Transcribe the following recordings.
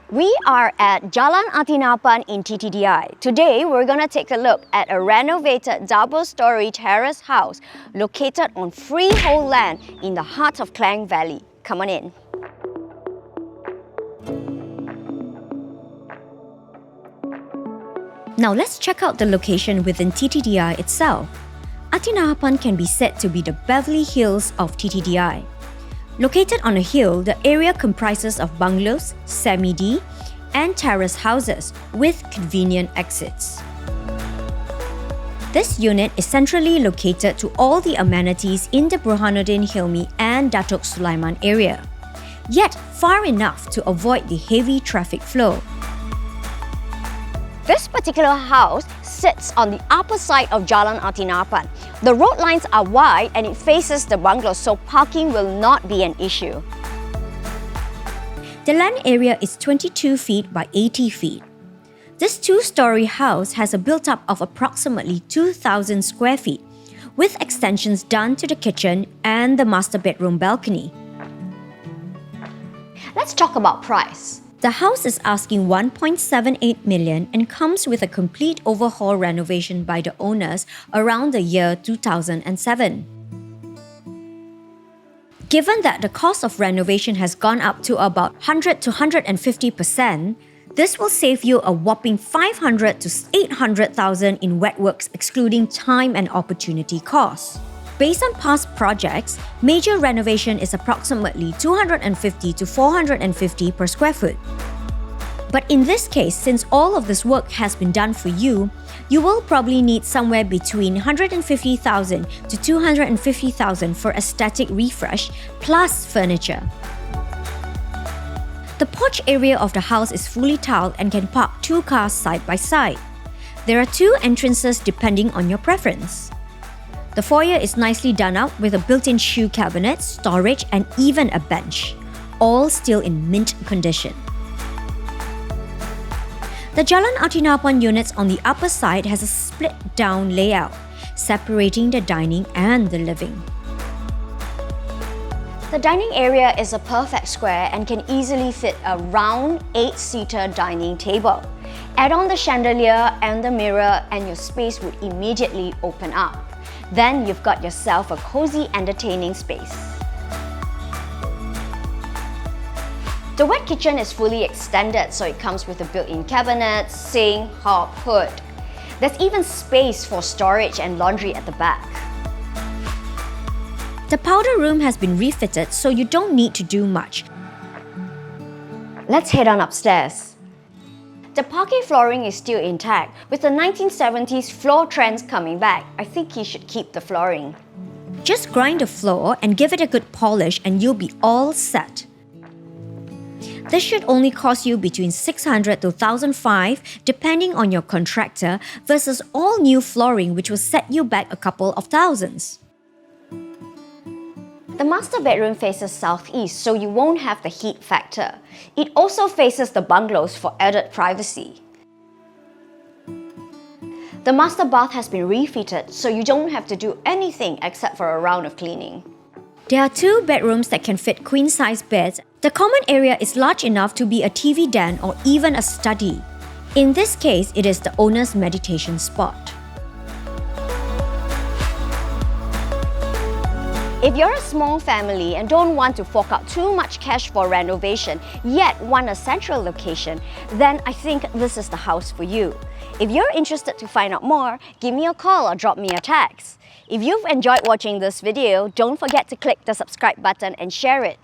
We are at Jalan Athinahapan in TTDI. Today, we're going to take a look at a renovated double-story terrace house located on freehold land in the heart of Klang Valley. Come on in. Now let's check out the location within TTDI itself. Athinahapan can be said to be the Beverly Hills of TTDI. Located on a hill, the area comprises of bungalows, semi-D, and terrace houses with convenient exits. This unit is centrally located to all the amenities in the Burhanuddin Hilmi and Datuk Sulaiman area, yet far enough to avoid the heavy traffic flow. This particular house sits on the upper side of Jalan Athinahapan. The road lines are wide and it faces the bungalows, so parking will not be an issue. The land area is 22 feet by 80 feet. This two-story house has a built-up of approximately 2,000 square feet, with extensions done to the kitchen and the master bedroom balcony. Let's talk about price. The house is asking 1.78 million and comes with a complete overhaul renovation by the owners around the year 2007. Given that the cost of renovation has gone up to about 100 to 150%, this will save you a whopping 500 to 800,000 in wet works excluding time and opportunity costs. Based on past projects, major renovation is approximately 250 to 450 per square foot. But in this case, since all of this work has been done for you, you will probably need somewhere between 150,000 to 250,000 for aesthetic refresh plus furniture. The porch area of the house is fully tiled and can park 2 cars side by side. There are 2 entrances depending on your preference. The foyer is nicely done up with a built-in shoe cabinet, storage, and even a bench, all still in mint condition. The Jalan Athinahapan units on the upper side has a split-down layout, separating the dining and the living. The dining area is a perfect square and can easily fit a round 8-seater dining table. Add on the chandelier and the mirror and your space would immediately open up. Then you've got yourself a cozy entertaining space. The wet kitchen is fully extended, so it comes with a built-in cabinet, sink, hob, hood. There's even space for storage and laundry at the back. The powder room has been refitted, so you don't need to do much. Let's head on upstairs. The parquet flooring is still intact, with the 1970s floor trends coming back. I think you should keep the flooring. Just grind the floor and give it a good polish and you'll be all set. This should only cost you between 600 to 1,500 depending on your contractor versus all new flooring which will set you back a couple of thousands. The master bedroom faces southeast, so you won't have the heat factor. It also faces the bungalows for added privacy. The master bath has been refitted, so you don't have to do anything except for a round of cleaning. There are 2 bedrooms that can fit queen-size beds. The common area is large enough to be a TV den or even a study. In this case, it is the owner's meditation spot. If you're a small family and don't want to fork out too much cash for renovation, yet want a central location, then I think this is the house for you. If you're interested to find out more, give me a call or drop me a text. If you've enjoyed watching this video, don't forget to click the subscribe button and share it.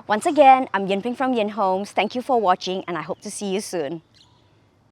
Once again, I'm Yin from Yin Homes. Thank you for watching and I hope to see you soon.